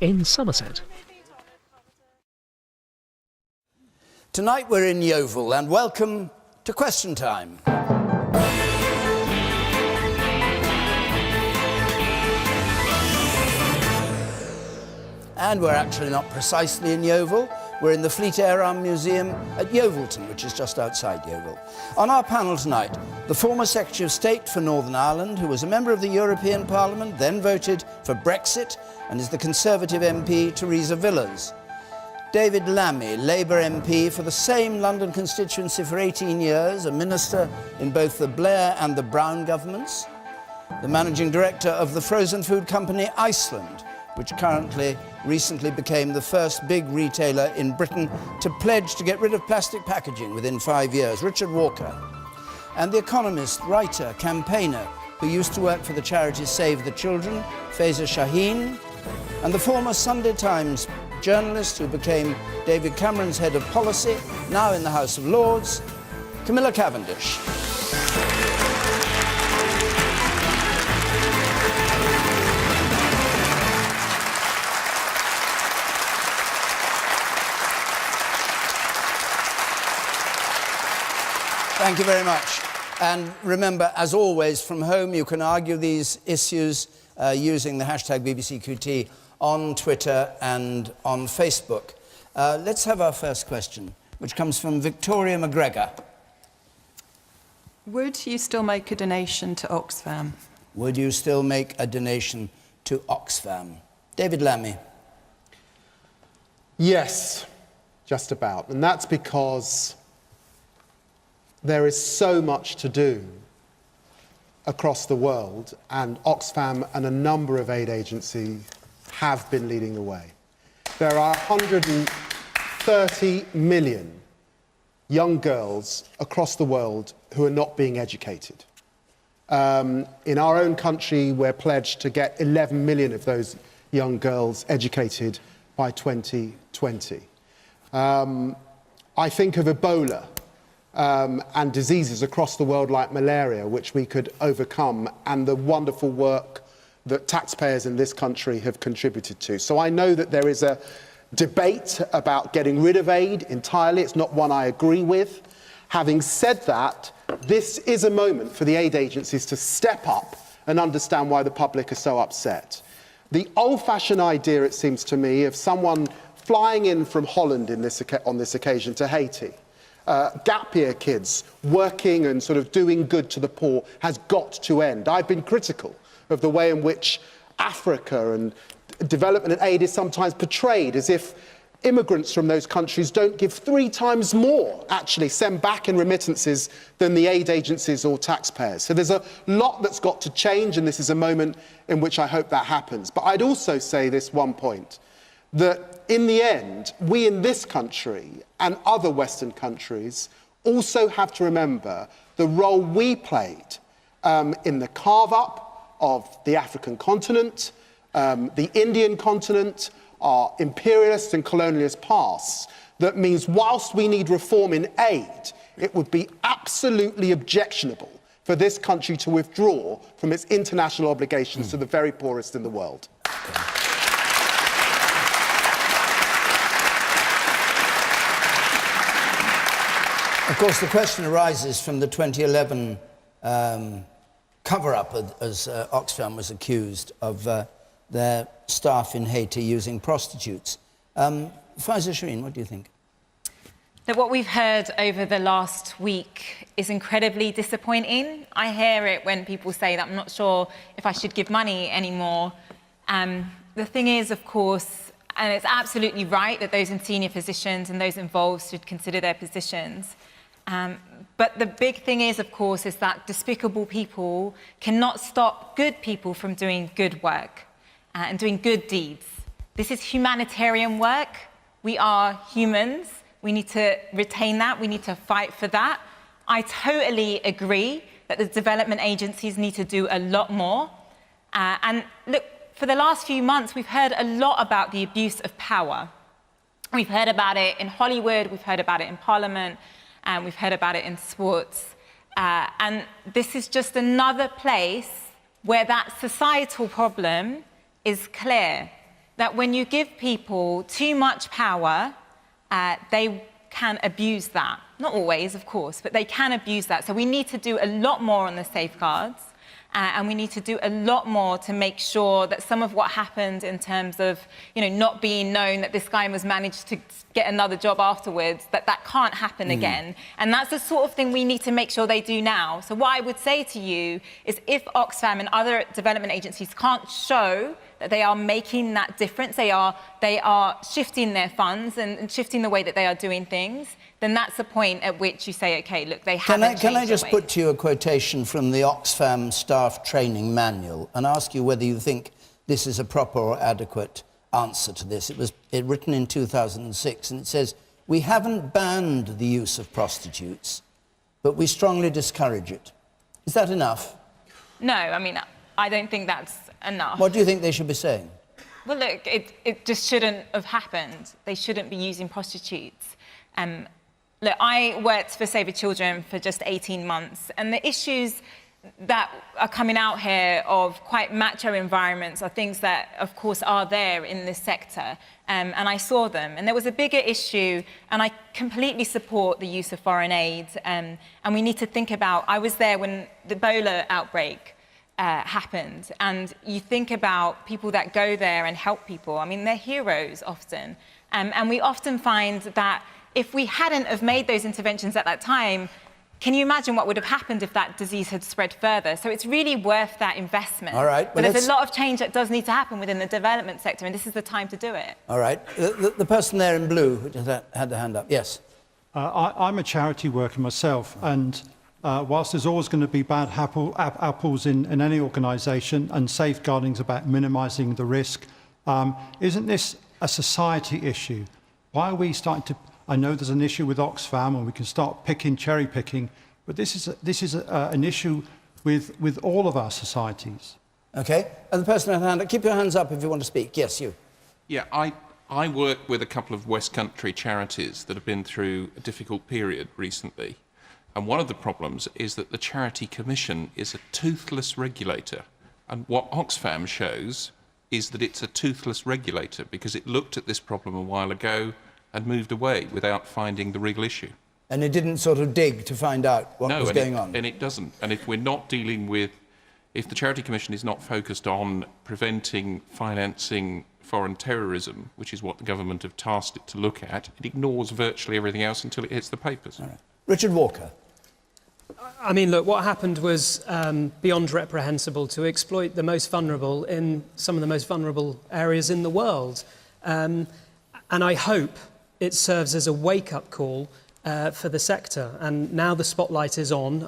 in Somerset. Tonight we're in Yeovil, and welcome to Question Time. And we're actually not precisely in Yeovil. We're in the Fleet Air Arm Museum at Yeovilton, which is just outside Yeovil. On our panel tonight, the former Secretary of State for Northern Ireland, who was a member of the European Parliament, then voted for Brexit, and is the Conservative MP, Theresa Villiers. David Lammy, Labour MP for the same London constituency for 18 years, a minister in both the Blair and the Brown governments. The Managing Director of the frozen food company Iceland, which recently became the first big retailer in Britain to pledge to get rid of plastic packaging within 5 years, Richard Walker. And the economist, writer, campaigner, who used to work for the charity Save the Children, Faiza Shaheen. And the former Sunday Times journalist who became David Cameron's head of policy, now in the House of Lords, Camilla Cavendish. Thank you very much. And remember, as always, from home, you can argue these issues using the hashtag BBCQT on Twitter and on Facebook. Let's have our first question, which comes from Victoria McGregor. Would you still make a donation to Oxfam? Would you still make a donation to Oxfam? David Lammy. Yes, just about. And that's because there is so much to do across the world, and Oxfam and a number of aid agencies have been leading the way. There are 130 million young girls across the world who are not being educated. In our own country, we're pledged to get 11 million of those young girls educated by 2020. I think of Ebola and diseases across the world like malaria, which we could overcome, and the wonderful work that taxpayers in this country have contributed to. So I know that there is a debate about getting rid of aid entirely. It's not one I agree with. Having said that, this is a moment for the aid agencies to step up and understand why the public are so upset. The old-fashioned idea, it seems to me, of someone flying in from Holland on this occasion to Haiti, gap year kids working and sort of doing good to the poor, has got to end. I've been critical of the way in which Africa and development and aid is sometimes portrayed as if immigrants from those countries don't give 3 times more, actually, send back in remittances than the aid agencies or taxpayers. So there's a lot that's got to change, and this is a moment in which I hope that happens. But I'd also say this one point, that in the end, we in this country and other Western countries also have to remember the role we played in the carve-up of the African continent, the Indian continent, our imperialist and colonialist past. That means whilst we need reform in aid, it would be absolutely objectionable for this country to withdraw from its international obligations to the very poorest in the world. Of course, the question arises from the 2011 cover-up, as Oxfam was accused of their staff in Haiti using prostitutes. Faiza Shaheen, what do you think? That what we've heard over the last week is incredibly disappointing. I hear it when people say that I'm not sure if I should give money anymore. The thing is, of course, and it's absolutely right that those in senior positions and those involved should consider their positions. But the big thing is, of course, is that despicable people cannot stop good people from doing good work and doing good deeds. This is humanitarian work. We are humans. We need to retain that. We need to fight for that. I totally agree that the development agencies need to do a lot more. And look, for the last few months, we've heard a lot about the abuse of power. We've heard about it in Hollywood, we've heard about it in Parliament, and we've heard about it in sports. And this is just another place where that societal problem is clear. that when you give people too much power, they can abuse that. Not always, of course, but they can abuse that. So we need to do a lot more on the safeguards. And we need to do a lot more to make sure that some of what happened in terms of, not being known that this guy was managed to get another job afterwards, that can't happen again. And that's the sort of thing we need to make sure they do now. So what I would say to you is if Oxfam and other development agencies can't show that they are making that difference, they are shifting their funds and shifting the way that they are doing things, then that's the point at which you say, OK, look, they haven't changed Can I just their put ways. to you a quotation from the Oxfam Staff Training Manual and ask you whether you think this is a proper or adequate answer to this? It was written in 2006, and it says, "We haven't banned the use of prostitutes, but we strongly discourage it." Is that enough? No, I mean, I don't think that's enough. What do you think they should be saying? Well, look, it just shouldn't have happened. They shouldn't be using prostitutes. Look, I worked for Save the Children for just 18 months, and the issues that are coming out here of quite macho environments are things that, of course, are there in this sector, and I saw them. And there was a bigger issue, and I completely support the use of foreign aid, and we need to think about, I was there when the Ebola outbreak happened, and you think about people that go there and help people. I mean, they're heroes often, and we often find that if we hadn't have made those interventions at that time, can you imagine what would have happened if that disease had spread further? So it's really worth that investment. All right. But there's a lot of change that does need to happen within the development sector, and this is the time to do it. All right. The person there in blue who just had their hand up. Yes. I'm a charity worker myself, and whilst there's always going to be bad apples in any organisation, and safeguarding is about minimising the risk, isn't this a society issue? Why are we starting to... I know there's an issue with Oxfam, and we can start cherry picking, but this is an issue with all of our societies. OK. And the person at the hand up, keep your hands up if you want to speak. Yes, you. Yeah, I work with a couple of West Country charities that have been through a difficult period recently. And one of the problems is that the Charity Commission is a toothless regulator. And what Oxfam shows is that it's a toothless regulator because it looked at this problem a while ago and moved away without finding the real issue. And it didn't sort of dig to find out what was going on? And it doesn't. And if we're not dealing with... If the Charity Commission is not focused on preventing financing foreign terrorism, which is what the government have tasked it to look at, it ignores virtually everything else until it hits the papers. All right. Richard Walker. I mean, look, what happened was beyond reprehensible to exploit the most vulnerable in some of the most vulnerable areas in the world. And I hope it serves as a wake-up call for the sector. And now the spotlight is on,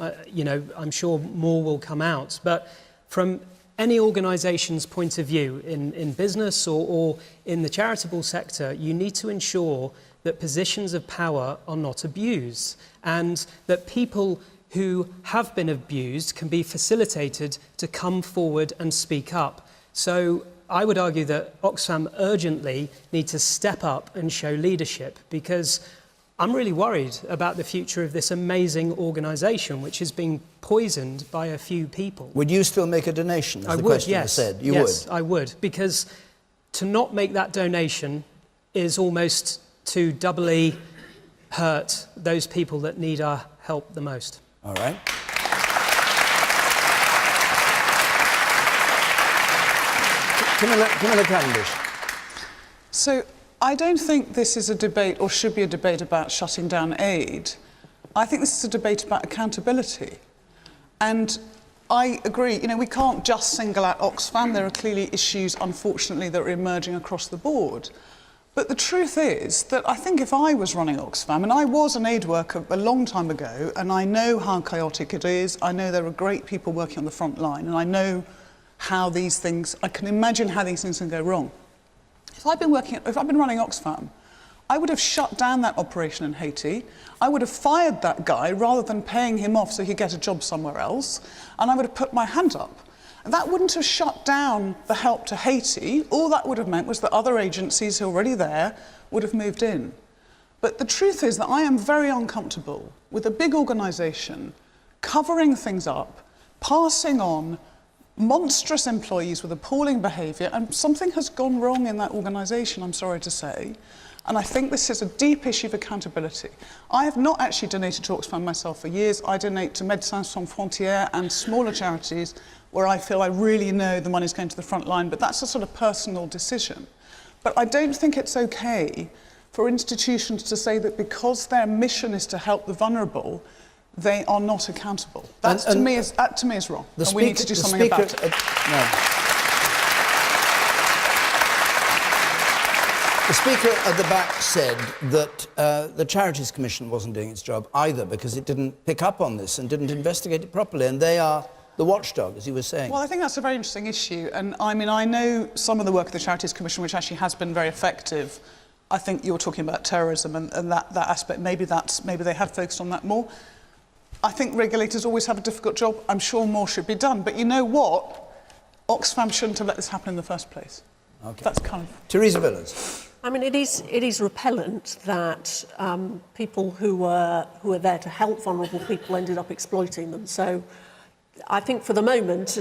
I'm sure more will come out. But from any organisation's point of view, in business or in the charitable sector, you need to ensure that positions of power are not abused, and that people who have been abused can be facilitated to come forward and speak up. So I would argue that Oxfam urgently need to step up and show leadership, because I'm really worried about the future of this amazing organisation, which is being poisoned by a few people. Would you still make a donation, as I the would, questioner yes. said? You yes, would? I would, because to not make that donation is almost to doubly hurt those people that need our help the most. All right. Camilla Cavendish. So I don't think this is a debate or should be a debate about shutting down aid. I think this is a debate about accountability. And I agree, we can't just single out Oxfam. There are clearly issues, unfortunately, that are emerging across the board. But the truth is that I think if I was running Oxfam, and I was an aid worker a long time ago, and I know how chaotic it is, I know there are great people working on the front line, and I know how these things, I can imagine how these things can go wrong. If I'd been running Oxfam, I would have shut down that operation in Haiti. I would have fired that guy rather than paying him off so he'd get a job somewhere else, and I would have put my hand up. That wouldn't have shut down the help to Haiti. All that would have meant was that other agencies who are already there would have moved in. But the truth is that I am very uncomfortable with a big organisation covering things up, passing on monstrous employees with appalling behaviour, and something has gone wrong in that organisation, I'm sorry to say. And I think this is a deep issue of accountability. I have not actually donated to Oxfam myself for years. I donate to Médecins Sans Frontières and smaller charities where I feel I really know the money's going to the front line, but that's a sort of personal decision. But I don't think it's okay for institutions to say that because their mission is to help the vulnerable, they are not accountable. That to me is wrong, and we need to do something about it. The Speaker at the back said that the Charities Commission wasn't doing its job either because it didn't pick up on this and didn't investigate it properly, and they are the watchdog, as you were saying. Well, I think that's a very interesting issue, and I mean, I know some of the work of the Charities Commission, which actually has been very effective. I think you're talking about terrorism and that aspect. Maybe they have focused on that more. I think regulators always have a difficult job. I'm sure more should be done. But you know what? Oxfam shouldn't have let this happen in the first place. Okay. That's kind of... Teresa Villas. I mean, it is repellent that people who were there to help vulnerable people ended up exploiting them. So I think for the moment,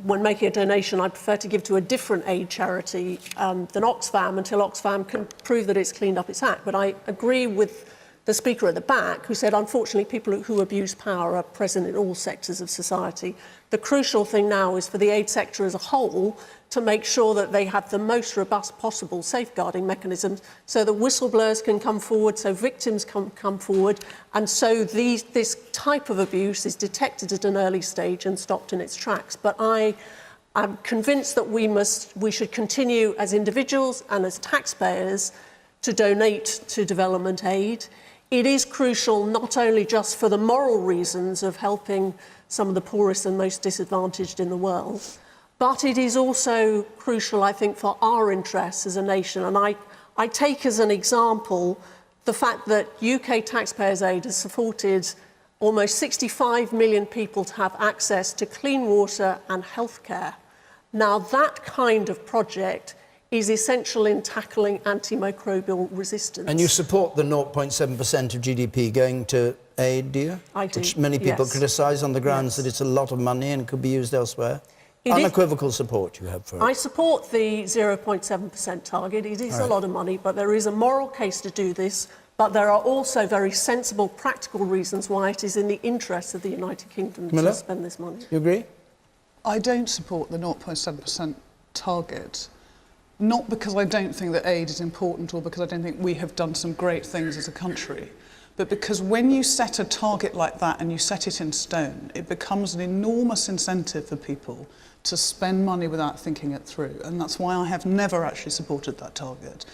when making a donation, I prefer to give to a different aid charity than Oxfam until Oxfam can prove that it's cleaned up its act. But I agree with the speaker at the back who said, unfortunately, people who abuse power are present in all sectors of society. The crucial thing now is for the aid sector as a whole to make sure that they have the most robust possible safeguarding mechanisms so that whistleblowers can come forward, so victims can come forward, and so this type of abuse is detected at an early stage and stopped in its tracks. But I'm convinced that we should continue as individuals and as taxpayers to donate to development aid. It is crucial not only just for the moral reasons of helping some of the poorest and most disadvantaged in the world, but it is also crucial, I think, for our interests as a nation. And I take as an example the fact that UK taxpayers' aid has supported almost 65 million people to have access to clean water and healthcare. Now, that kind of project is essential in tackling antimicrobial resistance. And you support the 0.7% of GDP going to aid, do you? I do, Which many people yes. criticise on the grounds that it's a lot of money and could be used elsewhere. Unequivocal support you have for it. I support the 0.7% target. It is a lot of money, but there is a moral case to do this. But there are also very sensible, practical reasons why it is in the interest of the United Kingdom to spend this money. You agree? I don't support the 0.7% target. Not because I don't think that aid is important or because I don't think we have done some great things as a country, but because when you set a target like that and you set it in stone, it becomes an enormous incentive for people to spend money without thinking it through. And that's why I have never actually supported that target.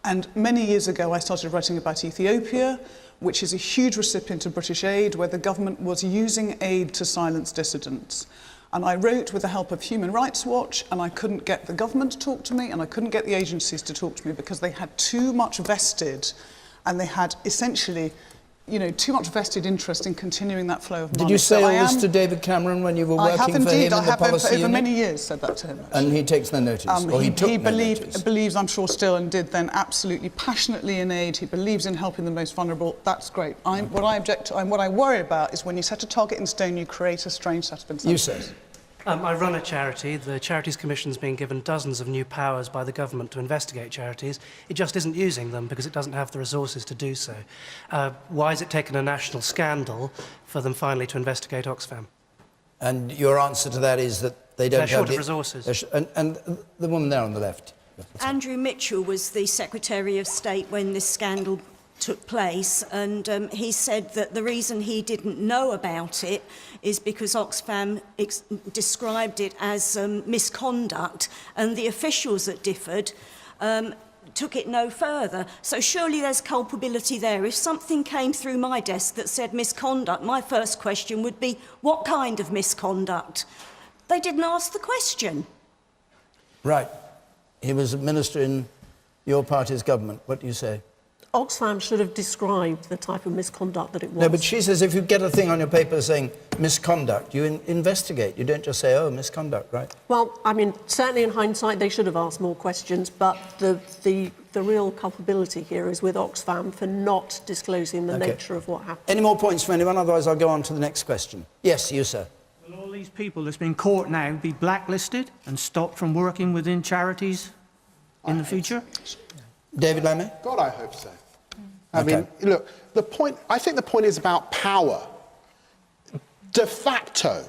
And many years ago, I started writing about Ethiopia, which is a huge recipient of British aid, where the government was using aid to silence dissidents. And I wrote with the help of Human Rights Watch, and I couldn't get the government to talk to me, and I couldn't get the agencies to talk to me because they had too much vested, and they had essentially, you know, too much vested interest in continuing that flow of money. Did you say all this to David Cameron when you were working for him in the policy unit? I have indeed. Over many years said that to him. Actually. And he takes no notice, or he took no notice? Believes, I'm sure still, and did then absolutely passionately in aid. He believes in helping the most vulnerable. That's great. What I object to, and what I worry about is when you set a target in stone, you create a strange set of incentives. You say. I run a charity. The Charities Commission's been given dozens of new powers by the government to investigate charities. It just isn't using them because it doesn't have the resources to do so. Why has it taken a national scandal for them finally to investigate Oxfam? And your answer to that is that they don't have... They're short of resources. And the woman there on the left. Andrew Mitchell was the Secretary of State when this scandal took place, and he said that the reason he didn't know about it is because Oxfam described it as misconduct, and the officials that differed took it no further. So surely there's culpability there. If something came through my desk that said misconduct, my first question would be, what kind of misconduct? They didn't ask the question. Right. He was a minister in your party's government. What do you say? Oxfam should have described the type of misconduct that it was. No, but she says if you get a thing on your paper saying misconduct, you investigate. You don't just say, oh, misconduct, right? Well, I mean, certainly in hindsight, they should have asked more questions, but the real culpability here is with Oxfam for not disclosing the nature of what happened. Any more points for anyone? Otherwise, I'll go on to the next question. Yes, you, sir. Will all these these people that's been caught now be blacklisted and stopped from working within charities in the future? David Lammy? God, I hope so. I mean, look, I think the point is about power. De facto,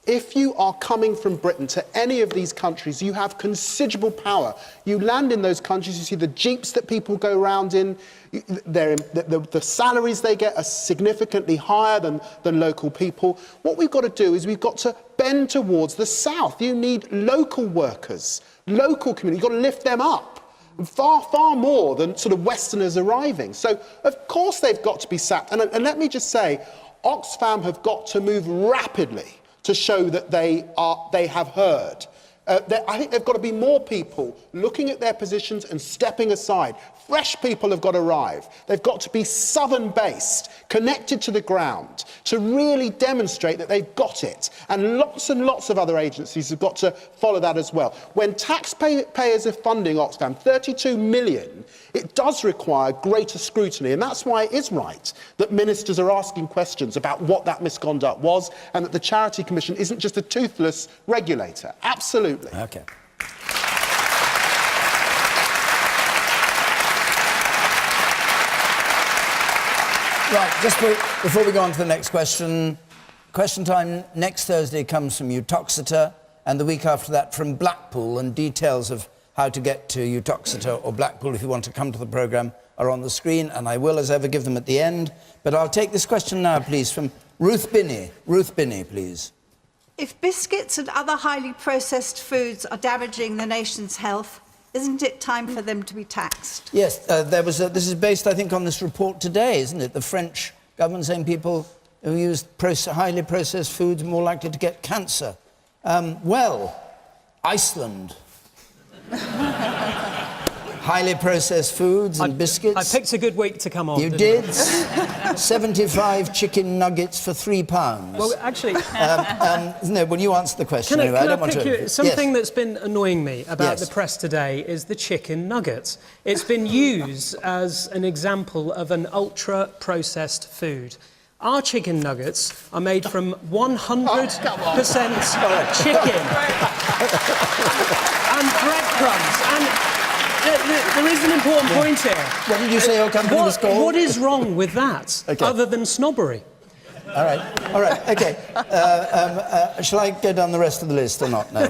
if you are coming from Britain to any of these countries, you have considerable power. You land in those countries, you see the jeeps that people go around in, the salaries they get are significantly higher than local people. What we've got to do is we've got to bend towards the south. You need local workers, local community. You've got to lift them up. Far, far more than sort of Westerners arriving. So, of course, they've got to be sacked. And let me just say, Oxfam have got to move rapidly to show that they have heard. I think there've got to be more people looking at their positions and stepping aside. Fresh people have got to arrive. They've got to be southern-based, connected to the ground, to really demonstrate that they've got it. And lots of other agencies have got to follow that as well. When taxpayers are funding Oxfam, 32 million, it does require greater scrutiny. And that's why it is right that ministers are asking questions about what that misconduct was and that the Charity Commission isn't just a toothless regulator. Absolutely. Okay. Right, just before we go on to the next question, question time next Thursday comes from Uttoxeter, and the week after that from Blackpool, and details of how to get to Uttoxeter or Blackpool if you want to come to the programme are on the screen, and I will, as ever, give them at the end. But I'll take this question now, please, from Ruth Binney. Ruth Binney, please. If biscuits and other highly processed foods are damaging the nation's health, isn't it time for them to be taxed? Yes, this is based, I think, on this report today, isn't it? The French government saying people who use highly processed foods are more likely to get cancer. Well, Iceland. Highly processed foods and biscuits. I picked a good week to come on. You did? 75 chicken nuggets for £3. Well, actually... no, well, you answer the question Can anyway. I pick you? Something that's been annoying me about Yes. the press today is the chicken nugget. It's been used as an example of an ultra-processed food. Our chicken nuggets are made from 100% chicken and breadcrumbs. And there is an important point here. What did you say your company was called? What is wrong with that, other than snobbery? All right, OK. Shall I go down the rest of the list or not? No.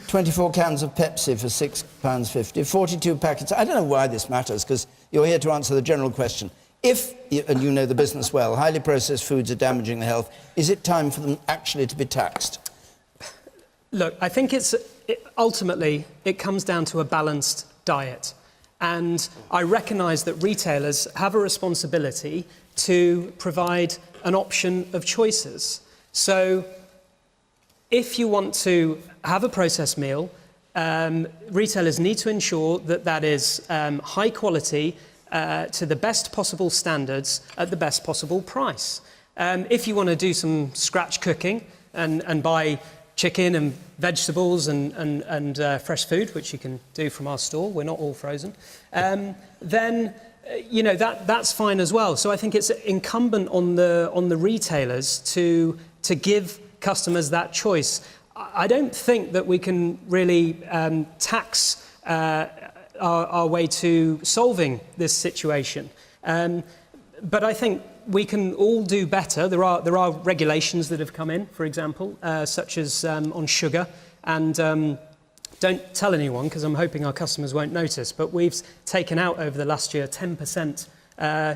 24 cans of Pepsi for £6.50, 42 packets. I don't know why this matters, because you're here to answer the general question. If, and you know the business well, highly processed foods are damaging the health, is it time for them actually to be taxed? Look, I think ultimately it comes down to a balanced diet. And I recognise that retailers have a responsibility to provide an option of choices. So if you want to have a processed meal, retailers need to ensure that that is high quality, to the best possible standards at the best possible price. If you want to do some scratch cooking and buy chicken and vegetables and fresh food, which you can do from our store, we're not all frozen, then you know that's fine as well. So I think it's incumbent on the retailers to give customers that choice. I don't think that we can really tax our way to solving this situation. But I think we can all do better. There are regulations that have come in, for example, such as on sugar. And don't tell anyone, because I'm hoping our customers won't notice, but we've taken out over the last year 10%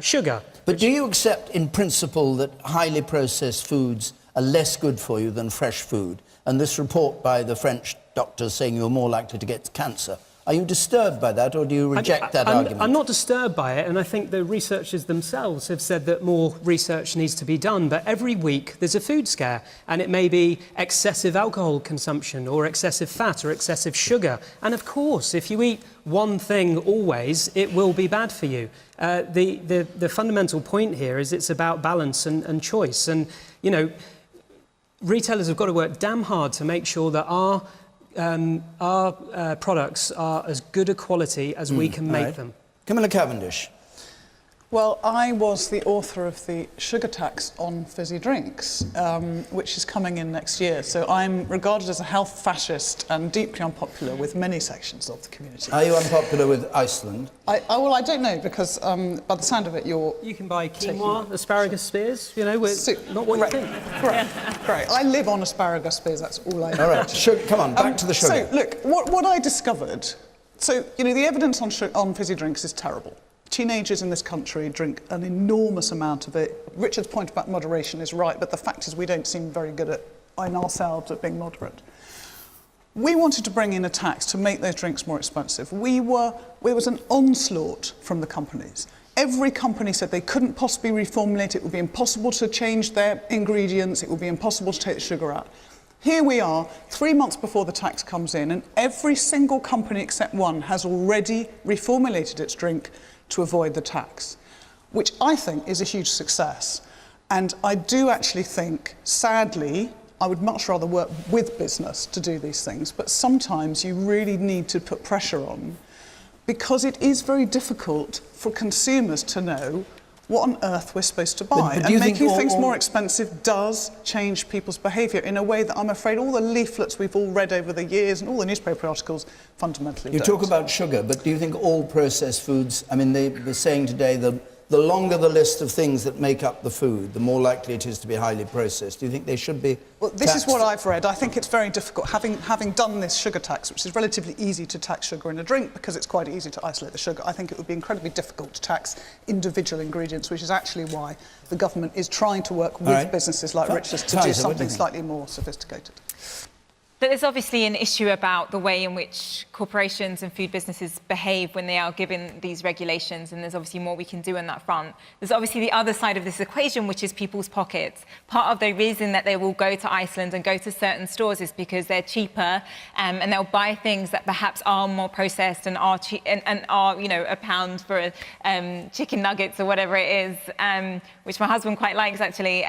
sugar. But do you accept in principle that highly processed foods are less good for you than fresh food? And this report by the French doctors saying you're more likely to get cancer, are you disturbed by that, or do you reject that argument? I'm not disturbed by it, and I think the researchers themselves have said that more research needs to be done. But every week there's a food scare, and it may be excessive alcohol consumption, or excessive fat, or excessive sugar. And of course, if you eat one thing always, it will be bad for you. The fundamental point here is it's about balance and choice. And, you know, retailers have got to work damn hard to make sure that our products are as good a quality as we can make them. Camilla Cavendish. Well, I was the author of the sugar tax on fizzy drinks, which is coming in next year. So I'm regarded as a health fascist and deeply unpopular with many sections of the community. Are you unpopular with Iceland? Well, I don't know, because by the sound of it, You can buy quinoa, asparagus spears, you know, not what you think. Great. I live on asparagus spears, that's all I know. All right, come on, back to the sugar. So, look, what I discovered... So, you know, the evidence on fizzy drinks is terrible. Teenagers in this country drink an enormous amount of it. Richard's point about moderation is right, but the fact is we don't seem very good in ourselves at being moderate. We wanted to bring in a tax to make those drinks more expensive. There was an onslaught from the companies. Every company said they couldn't possibly reformulate, it would be impossible to change their ingredients, it would be impossible to take the sugar out. Here we are, 3 months before the tax comes in, and every single company except one has already reformulated its drink to avoid the tax, which I think is a huge success. And I do actually think, sadly, I would much rather work with business to do these things, but sometimes you really need to put pressure on, because it is very difficult for consumers to know what on earth we're supposed to buy. But and making things more expensive does change people's behaviour in a way that I'm afraid all the leaflets we've all read over the years and all the newspaper articles fundamentally don't. You talk about sugar, but do you think all processed foods, I mean, they're saying today the longer the list of things that make up the food, the more likely it is to be highly processed. Do you think they should be Well, this taxed? is what I've read. I think it's very difficult, having done this sugar tax, which is relatively easy to tax sugar in a drink because it's quite easy to isolate the sugar. I think it would be incredibly difficult to tax individual ingredients, which is actually why the government is trying to work with businesses like Richard's to do something slightly more sophisticated. But there's obviously an issue about the way in which corporations and food businesses behave when they are given these regulations, and there's obviously more we can do on that front. There's obviously the other side of this equation, which is people's pockets. Part of the reason that they will go to Iceland and go to certain stores is because they're cheaper, and they'll buy things that perhaps are more processed and are you know, a pound for chicken nuggets or whatever it is, which my husband quite likes actually.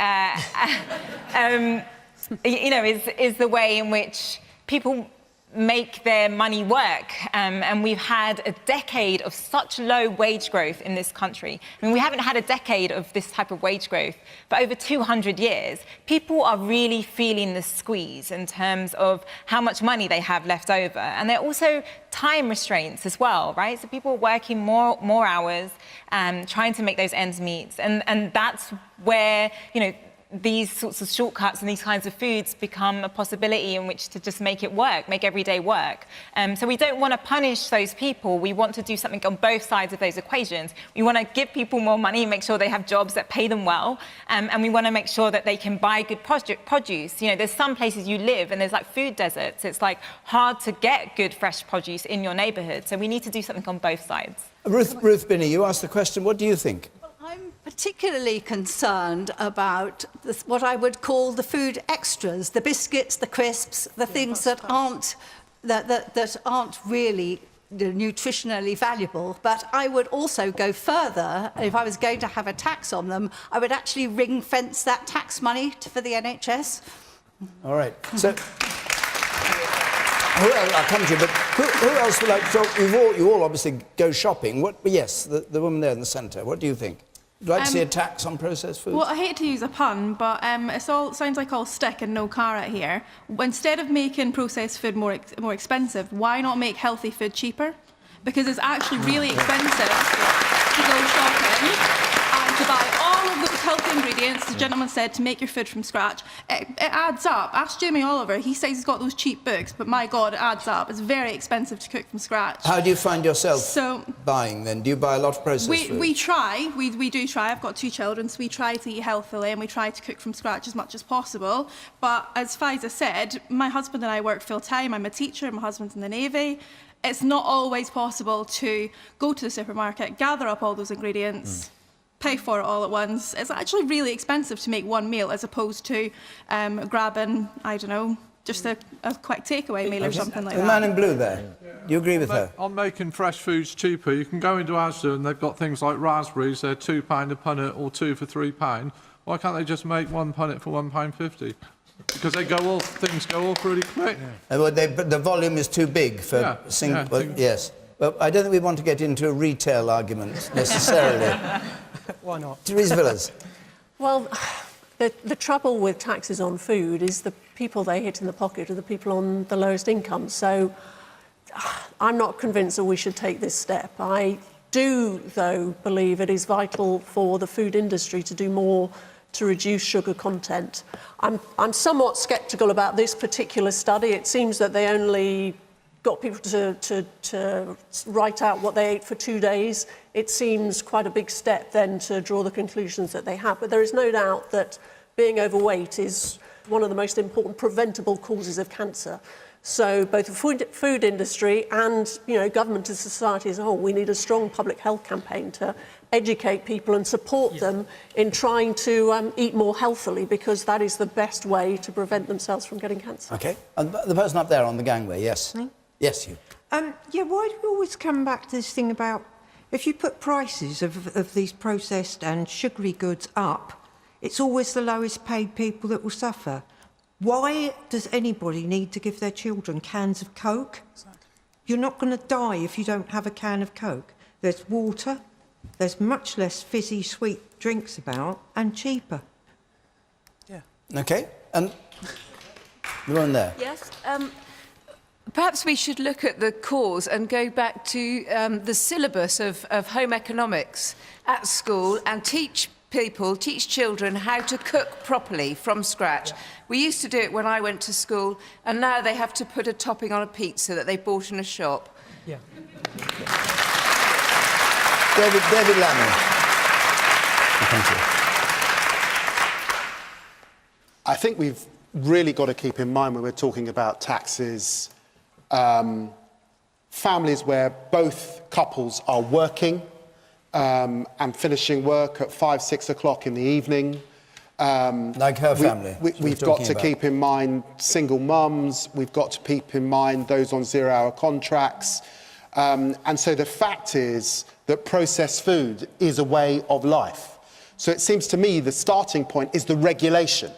You know, is the way in which people make their money work. And we've had a decade of such low wage growth in this country. I mean, we haven't had a decade of this type of wage growth for over 200 years. People are really feeling the squeeze in terms of how much money they have left over. And there are also time restraints as well, right? So people are working more hours, trying to make those ends meet. And that's where, you know, these sorts of shortcuts and these kinds of foods become a possibility in which to just make it work, make every day work. So we don't want to punish those people. We want to do something on both sides of those equations. We want to give people more money, make sure they have jobs that pay them well, and we want to make sure that they can buy good produce. You know, there's some places you live and there's like food deserts. It's like hard to get good fresh produce in your neighbourhood. So we need to do something on both sides. Ruth Binney, you asked the question, what do you think? I'm particularly concerned about what I would call the food extras, the biscuits, the crisps, the things that aren't really nutritionally valuable. But I would also go further. If I was going to have a tax on them, I would actually ring-fence that tax money for the NHS. All right. So, I'll come to you, but who else would like to talk? You all obviously go shopping. Yes, the woman there in the centre. What do you think? Would you like to see a tax on processed foods? Well, I hate to use a pun, but it sounds like all stick and no carrot here. Instead of making processed food more expensive, why not make healthy food cheaper? Because it's actually really expensive to go shopping and to buy all of those healthy ingredients, the gentleman said, to make your food from scratch. It adds up. Ask Jamie Oliver. He says he's got those cheap books, but my God, it adds up. It's very expensive to cook from scratch. How do you find yourself buying then? Do you buy a lot of processed food? We try. We do try. I've got 2 children, so we try to eat healthily and we try to cook from scratch as much as possible. But as Faiza said, my husband and I work full time. I'm a teacher. My husband's in the Navy. It's not always possible to go to the supermarket, gather up all those ingredients, pay for it all at once. It's actually really expensive to make one meal as opposed to grabbing, I don't know, just a quick takeaway meal or something like that. The man in blue there, do you agree with her? On making fresh foods cheaper, you can go into Asda and they've got things like raspberries, they're £2 a punnet or 2 for £3. Why can't they just make 1 punnet for £1.50? Because things go off really quick. The volume is too big for single. Yes. Well, I don't think we want to get into a retail argument necessarily. Why not? Teresa Villas. Well, the trouble with taxes on food is the people they hit in the pocket are the people on the lowest income. So I'm not convinced that we should take this step. I do, though, believe it is vital for the food industry to do more to reduce sugar content. I'm somewhat sceptical about this particular study. It seems that they only got people to write out what they ate for 2 days. It seems quite a big step then to draw the conclusions that they have. But there is no doubt that being overweight is one of the most important preventable causes of cancer. So both the food industry and, you know, government and society as a whole, we need a strong public health campaign to educate people and support them in trying to eat more healthily, because that is the best way to prevent themselves from getting cancer. OK. And the person up there on the gangway, yes. Yes, you. Yeah, why do we always come back to this thing about if you put prices of these processed and sugary goods up, it's always the lowest paid people that will suffer? Why does anybody need to give their children cans of Coke? Exactly. You're not going to die if you don't have a can of Coke. There's water, there's much less fizzy sweet drinks about, and cheaper. Yeah. OK. And the one there. Yes. Perhaps we should look at the cause and go back to the syllabus of home economics at school and teach children how to cook properly from scratch. Yeah. We used to do it when I went to school, and now they have to put a topping on a pizza that they bought in a shop. Yeah. David Lammy. Thank you. I think we've really got to keep in mind when we're talking about taxes, families where both couples are working and finishing work at 5, 6 o'clock in the evening. Like her family. We've got to keep in mind single mums. We've got to keep in mind those on 0-hour contracts. And so the fact is that processed food is a way of life. So it seems to me the starting point is the regulation.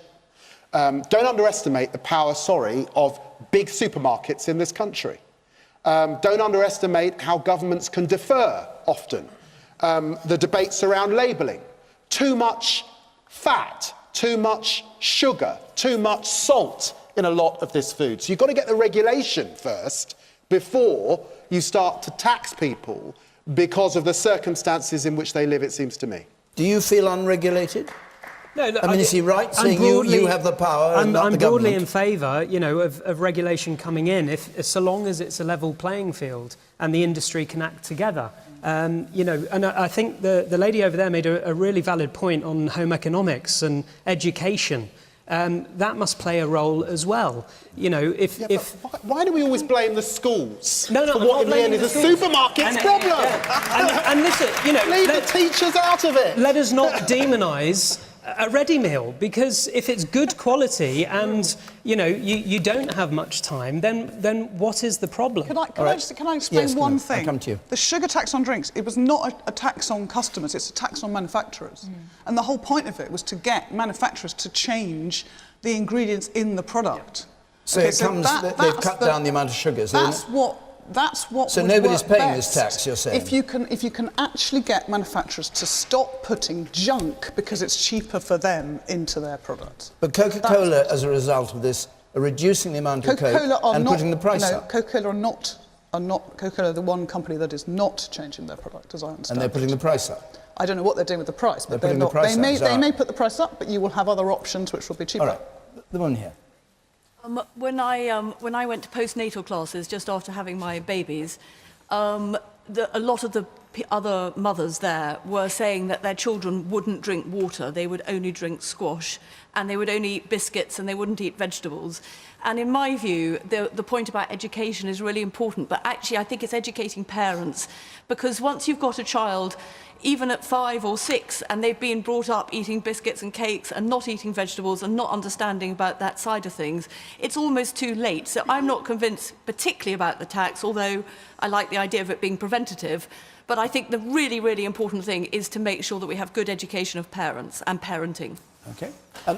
Don't underestimate the power, of big supermarkets in this country. Don't underestimate how governments can defer often. The debates around labelling. Too much fat, too much sugar, too much salt in a lot of this food. So you've got to get the regulation first before you start to tax people because of the circumstances in which they live, it seems to me. Do you feel unregulated? No, look, I mean, is he right saying you have the power and not the government? I'm broadly in favour, you know, of regulation coming in, so long as it's a level playing field and the industry can act together. You know, and I think the lady over there made a really valid point on home economics and education. That must play a role as well. You know, why do we always blame the schools? No, for what in the end is a supermarket's problem? And listen, you know, leave the teachers out of it. Let us not demonise a ready meal, because if it's good quality and you know you don't have much time, then what is the problem? Can I explain one thing? I'll come to you. The sugar tax on drinks, it was not a tax on customers, it's a tax on manufacturers. And the whole point of it was to get manufacturers to change the ingredients in the product. So they've cut down the amount of sugars. That's what. So would nobody's work paying best. this tax, you're saying? If you can actually get manufacturers to stop putting junk because it's cheaper for them into their products. But Coca-Cola, as a result of this, are reducing the amount of Coke and putting the price up. Coca-Cola are not Coca-Cola, the one company that is not changing their product, as I understand. And they're putting the price up. I don't know what they're doing with the price, but they're not. They may put the price up, but you will have other options which will be cheaper. All right, the one here. When I went to postnatal classes just after having my babies, a lot of the other mothers there were saying that their children wouldn't drink water, they would only drink squash, and they would only eat biscuits and they wouldn't eat vegetables. And in my view, the point about education is really important, but actually I think it's educating parents, because once you've got a child, even at 5 or 6, and they've been brought up eating biscuits and cakes and not eating vegetables and not understanding about that side of things, it's almost too late. So I'm not convinced particularly about the tax, although I like the idea of it being preventative. But I think the really, really important thing is to make sure that we have good education of parents and parenting. OK. The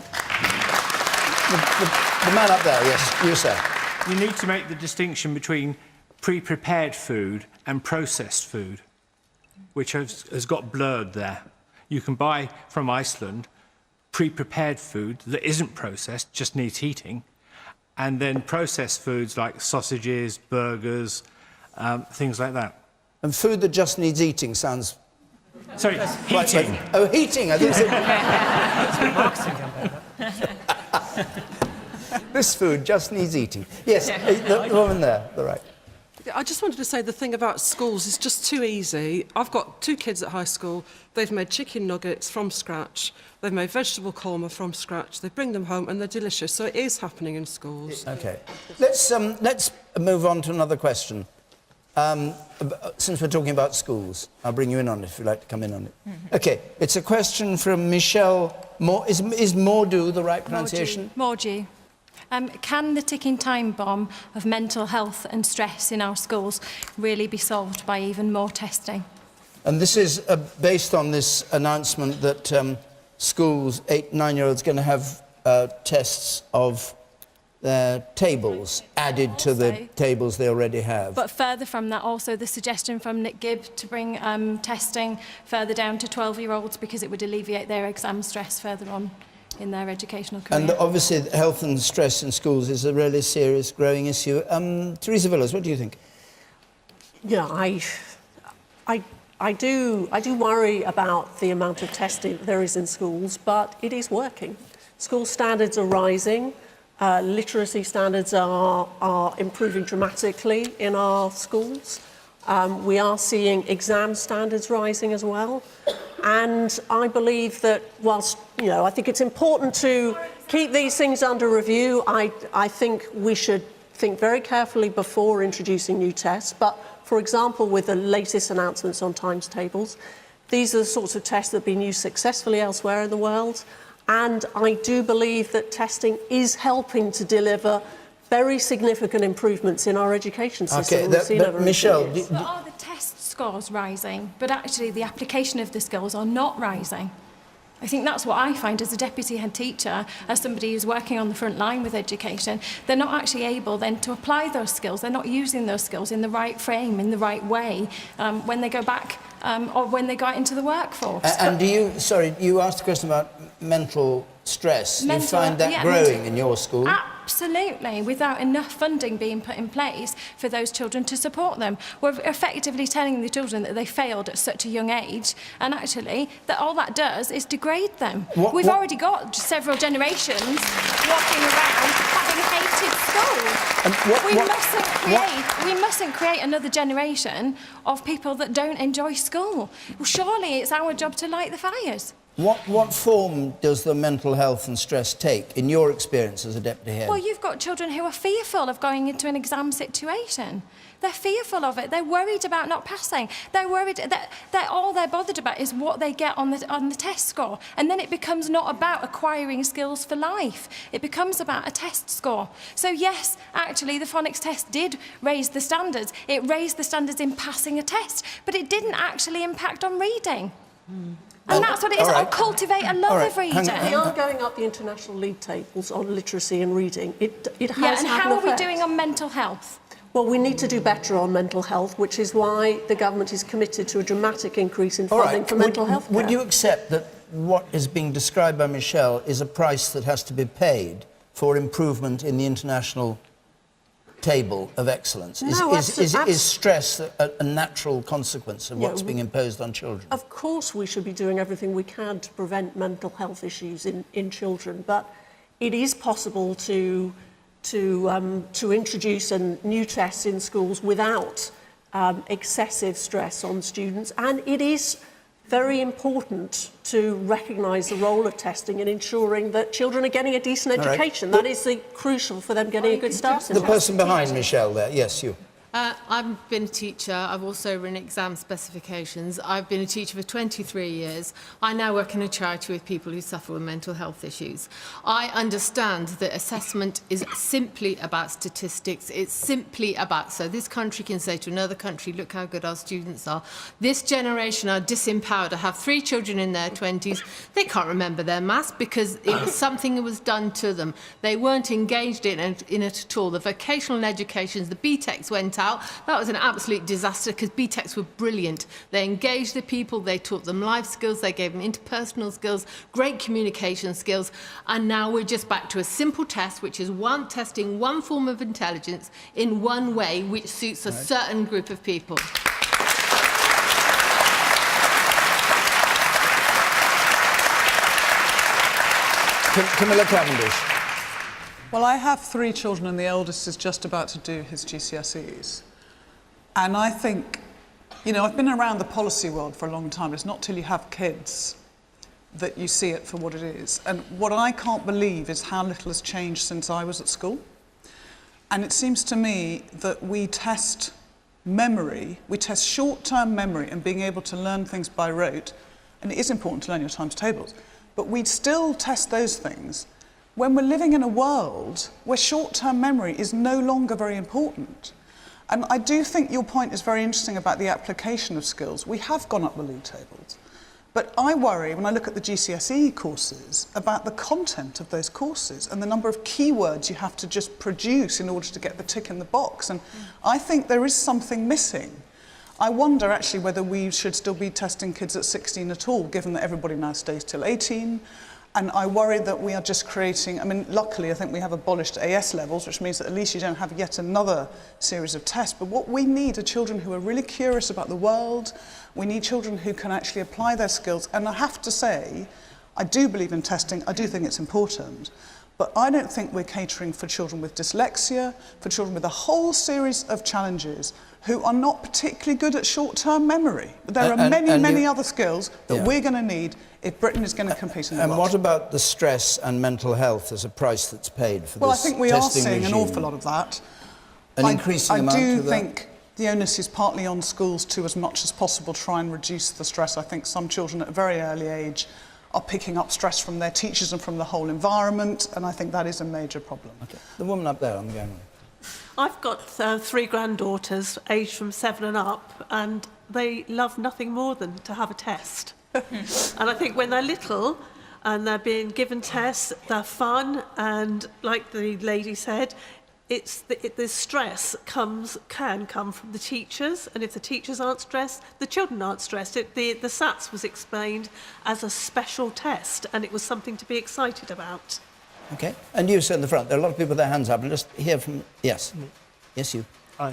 man up there, yes, you sir. You need to make the distinction between pre-prepared food and processed food, which has got blurred there. You can buy from Iceland pre-prepared food that isn't processed, just needs heating, and then processed foods like sausages, burgers, things like that. And food that just needs eating sounds... Sorry, heating. Oh, heating. I think this food just needs eating. Yes, the woman there, the right. I just wanted to say the thing about schools is just too easy. I've got 2 kids at high school. They've made chicken nuggets from scratch. They've made vegetable korma from scratch. They bring them home and they're delicious. So it is happening in schools. Okay. Let's move on to another question. Since we're talking about schools, I'll bring you in on it if you'd like to come in on it. Okay, it's a question from Michelle. Is Mordu the right pronunciation? Mordu. Can the ticking time bomb of mental health and stress in our schools really be solved by even more testing? And this is based on this announcement that schools, 8-, 9-year-olds, going to have tests of their tables added to the tables they already have. But further from that, also the suggestion from Nick Gibb to bring testing further down to 12-year-olds because it would alleviate their exam stress further on in their educational career. And obviously health and stress in schools is a really serious growing issue. Teresa Villas, what do you think? Yeah, I do worry about the amount of testing there is in schools, but it is working. School standards are rising. Literacy standards are improving dramatically in our schools. We are seeing exam standards rising as well. And I believe that whilst, I think it's important to keep these things under review, I think we should think very carefully before introducing new tests. But, for example, with the latest announcements on times tables, these are the sorts of tests that have been used successfully elsewhere in the world. And I do believe that testing is helping to deliver very significant improvements in our education system. Okay, Michelle... Are the test scores rising, but actually the application of the skills are not rising? I think that's what I find as a deputy head teacher, as somebody who's working on the front line with education. They're not actually able then to apply those skills. They're not using those skills in the right frame, in the right way, when they go back or when they go out into the workforce. And you asked a question about mental stress. You find that growing in your school? Absolutely, without enough funding being put in place for those children to support them. We're effectively telling the children that they failed at such a young age, and actually that all that does is degrade them. We've already got several generations walking around having hated school. We mustn't create another generation of people that don't enjoy school. Well, surely it's our job to light the fires. What form does the mental health and stress take, in your experience as a deputy head? Well, you've got children who are fearful of going into an exam situation. They're fearful of it. They're worried about not passing. They're worried that all they're bothered about is what they get on the test score. And then it becomes not about acquiring skills for life. It becomes about a test score. So yes, actually, the phonics test did raise the standards. It raised the standards in passing a test, but it didn't actually impact on reading. And that's what it is. I'll cultivate a love of reading. We are going up the international league tables on literacy and reading. It has and how are we doing on mental health? Well, we need to do better on mental health, which is why the government is committed to a dramatic increase in funding for mental health care. Would you accept that what is being described by Michelle is a price that has to be paid for improvement in the international table of excellence? Is stress a natural consequence of what's being imposed on children? Of course we should be doing everything we can to prevent mental health issues in children, but it is possible to introduce new tests in schools without excessive stress on students, and it is very important to recognise the role of testing in ensuring that children are getting a decent education. That is crucial for them getting a good start. The person behind Michelle there, yes, you. I've been a teacher. I've also written exam specifications. I've been a teacher for 23 years. I now work in a charity with people who suffer with mental health issues. I understand that assessment is simply about statistics. It's simply about, so this country can say to another country, look how good our students are. This generation are disempowered. I have 3 children in their 20s. They can't remember their maths because it was something that was done to them. They weren't engaged in it at all. The vocational educations, the BTECs went out. out. That was an absolute disaster because BTECs were brilliant. They engaged the people, they taught them life skills, they gave them interpersonal skills, great communication skills, and now we're just back to a simple test, which is testing one form of intelligence in one way, which suits a certain group of people. Camilla Cavendish. Well, I have 3 children and the eldest is just about to do his GCSEs. And I think, you know, I've been around the policy world for a long time. It's not till you have kids that you see it for what it is. And what I can't believe is how little has changed since I was at school. And it seems to me that we test memory, we test short-term memory and being able to learn things by rote. And it is important to learn your times tables. But we still test those things when we're living in a world where short-term memory is no longer very important. And I do think your point is very interesting about the application of skills. We have gone up the league tables. But I worry, when I look at the GCSE courses, about the content of those courses and the number of keywords you have to just produce in order to get the tick in the box. And I think there is something missing. I wonder actually whether we should still be testing kids at 16 at all, given that everybody now stays till 18. And I worry that we are just creating, I mean, luckily I think we have abolished AS levels, which means that at least you don't have yet another series of tests. But what we need are children who are really curious about the world. We need children who can actually apply their skills. And I have to say, I do believe in testing, I do think it's important. But I don't think we're catering for children with dyslexia, for children with a whole series of challenges who are not particularly good at short-term memory. There are many other skills that we're going to need if Britain is going to compete in the world. And what about the stress and mental health as a price that's paid for well, this I think we are testing seeing regime? an awful lot of that. An increasing amount I do of that? think the onus is partly on schools to, as much as possible, try and reduce the stress. I think some children at a very early age are picking up stress from their teachers and from the whole environment, and I think that is a major problem. Okay. The woman up there, I'm going on. I've got 3 granddaughters, aged from 7 and up, and they love nothing more than to have a test. And I think when they're little and they're being given tests, they're fun, and like the lady said, it's the stress can come from the teachers, and if the teachers aren't stressed, the children aren't stressed. The SATs was explained as a special test, and it was something to be excited about. Okay. And you sit in the front. There are a lot of people with their hands up. We'll just hear from... Yes. Yes, you.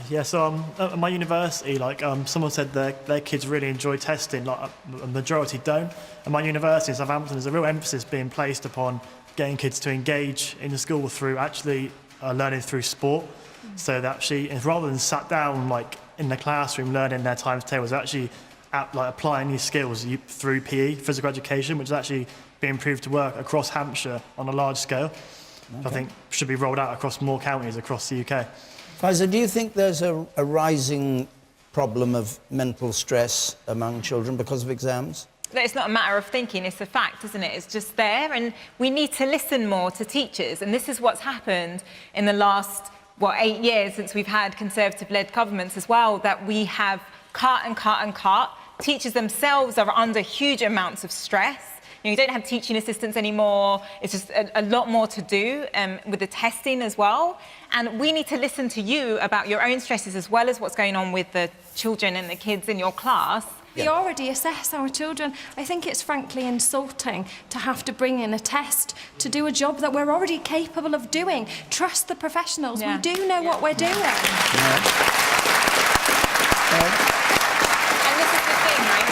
Yeah, so at my university, someone said their kids really enjoy testing, a majority don't. At my university in Southampton, there's a real emphasis being placed upon getting kids to engage in the school through actually learning through sport. So that actually, rather than sat down in the classroom learning their times tables, they're actually applying these skills through PE, physical education, which is actually being proved to work across Hampshire on a large scale. Okay. I think should be rolled out across more counties across the UK. Faiza, do you think there's a rising problem of mental stress among children because of exams? It's not a matter of thinking, it's a fact, isn't it? It's just there, and we need to listen more to teachers. And this is what's happened in the last, 8 years since we've had Conservative-led governments as well, that we have cut and cut and cut. Teachers themselves are under huge amounts of stress. You don't have teaching assistants anymore. It's just a lot more to do with the testing as well. And we need to listen to you about your own stresses as well as what's going on with the children and the kids in your class. We already assess our children. I think it's frankly insulting to have to bring in a test to do a job that we're already capable of doing. Trust the professionals. We do know what we're doing. And this is the thing, right?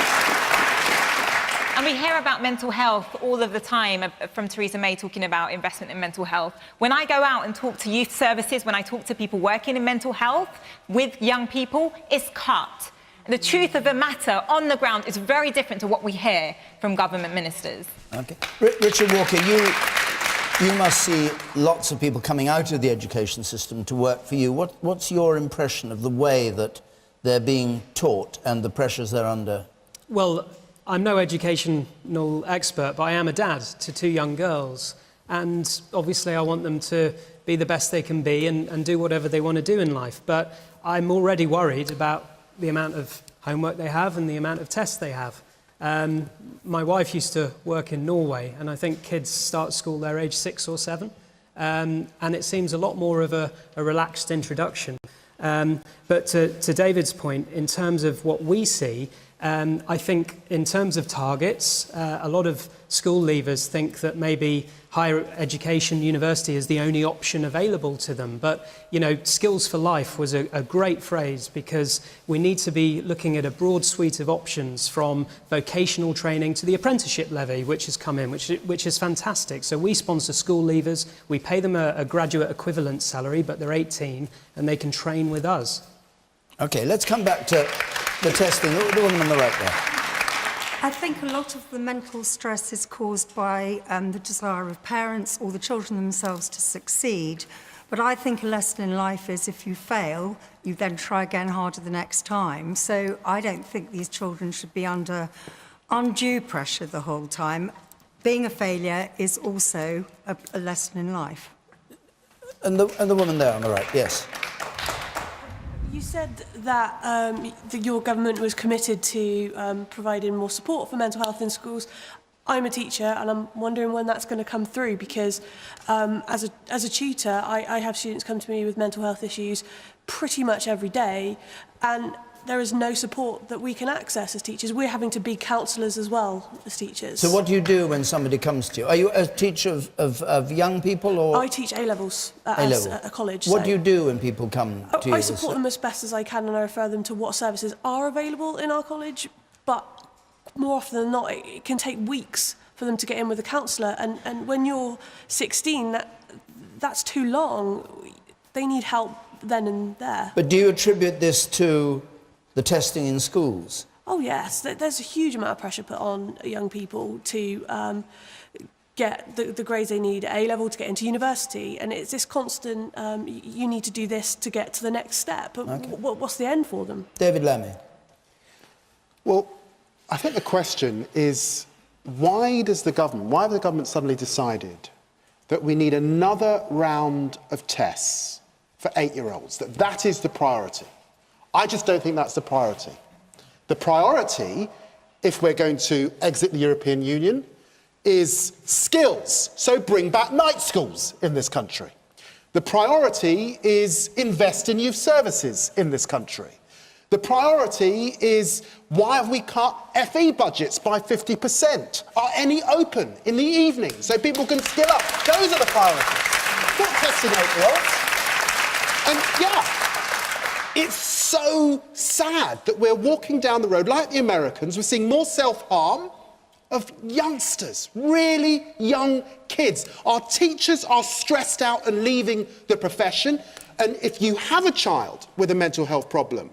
And we hear about mental health all of the time, from Theresa May talking about investment in mental health. When I go out and talk to youth services, when I talk to people working in mental health with young people, it's cut. The truth of the matter on the ground is very different to what we hear from government ministers. Okay. Richard Walker, you must see lots of people coming out of the education system to work for you. What's your impression of the way that they're being taught and the pressures they're under? Well, I'm no educational expert, but I am a dad to 2 young girls. And obviously I want them to be the best they can be and do whatever they want to do in life. But I'm already worried about the amount of homework they have and the amount of tests they have. My wife used to work in Norway, and I think kids start school their age 6 or 7. And it seems a lot more of a relaxed introduction. But to David's point, in terms of what we see, I think in terms of targets, a lot of school leavers think that maybe higher education, university is the only option available to them. But, you know, Skills for Life was a great phrase, because we need to be looking at a broad suite of options, from vocational training to the apprenticeship levy, which has come in, which is fantastic. So we sponsor school leavers, we pay them a graduate equivalent salary, but they're 18 and they can train with us. Okay, let's come back to the testing. The woman on the right there. I think a lot of the mental stress is caused by the desire of parents or the children themselves to succeed. But I think a lesson in life is, if you fail, you then try again harder the next time. So I don't think these children should be under undue pressure the whole time. Being a failure is also a lesson in life. And the woman there on the right, yes. You said that, that your government was committed to providing more support for mental health in schools. I'm a teacher, and I'm wondering when that's going to come through, because as a tutor, I have students come to me with mental health issues pretty much every day, and there is no support that we can access as teachers. We're having to be counsellors as well as teachers. So what do you do when somebody comes to you? Are you a teacher of young people, or...? I teach A-levels at a college. What do you do when people come to you? I support them as best as I can, and I refer them to what services are available in our college, but more often than not, it can take weeks for them to get in with a counsellor, and when you're 16, that's too long. They need help then and there. But do you attribute this to the testing in schools? Oh yes, there's a huge amount of pressure put on young people to get the grades they need at A-level to get into university, and it's this constant, you need to do this to get to the next step, but Okay. what's the end for them? David Lammy. Well, I think the question is, why have the government suddenly decided that we need another round of tests for 8-year-olds, that is the priority? I just don't think that's the priority. The priority, if we're going to exit the European Union, is skills. So bring back night schools in this country. The priority is invest in youth services in this country. The priority is, why have we cut FE budgets by 50%? Are any open in the evening so people can skill up? Those are the priorities. Not testing 8-year-olds. And yeah, it's so sad that we're walking down the road like the Americans. We're seeing more self-harm of youngsters, really young kids. Our teachers are stressed out and leaving the profession. And if you have a child with a mental health problem,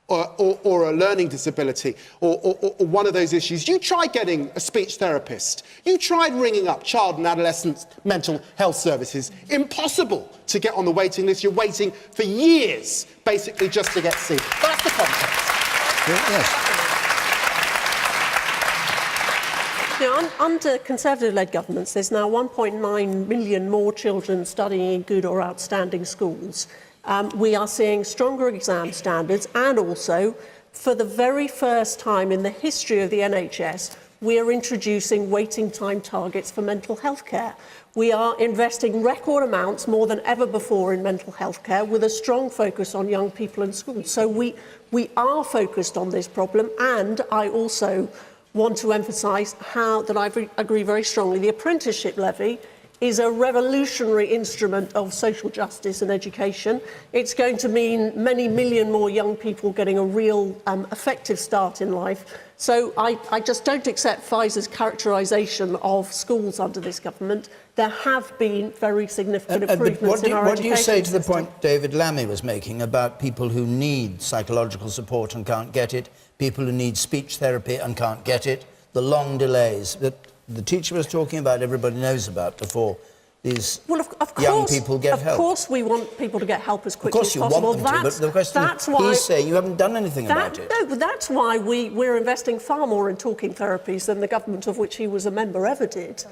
or a learning disability, or one of those issues, you try getting a speech therapist. You tried ringing up child and adolescent mental health services. Impossible to get on the waiting list. You're waiting for years, basically, just to get seen. That's the context. Yes. Now, under Conservative-led governments, there's now 1.9 million more children studying in good or outstanding schools. We are seeing stronger exam standards, and also, for the very first time in the history of the NHS, we are introducing waiting time targets for mental health care. We are investing record amounts, more than ever before, in mental health care, with a strong focus on young people in schools. So we are focused on this problem, and I also want to emphasise that I agree very strongly. The apprenticeship levy is a revolutionary instrument of social justice and education. It's going to mean many million more young people getting a real effective start in life. So I just don't accept Pfizer's characterisation of schools under this government. There have been very significant improvements in our education. What do you say to the point David Lammy was making about people who need psychological support and can't get it, people who need speech therapy and can't get it, the long delays that the teacher was talking about, everybody knows about, before these young people get help? Of course we want people to get help as quickly as possible. Of course you want them to, but the question is, he's saying you haven't done anything about it. No, but that's why we're investing far more in talking therapies than the government of which he was a member ever did.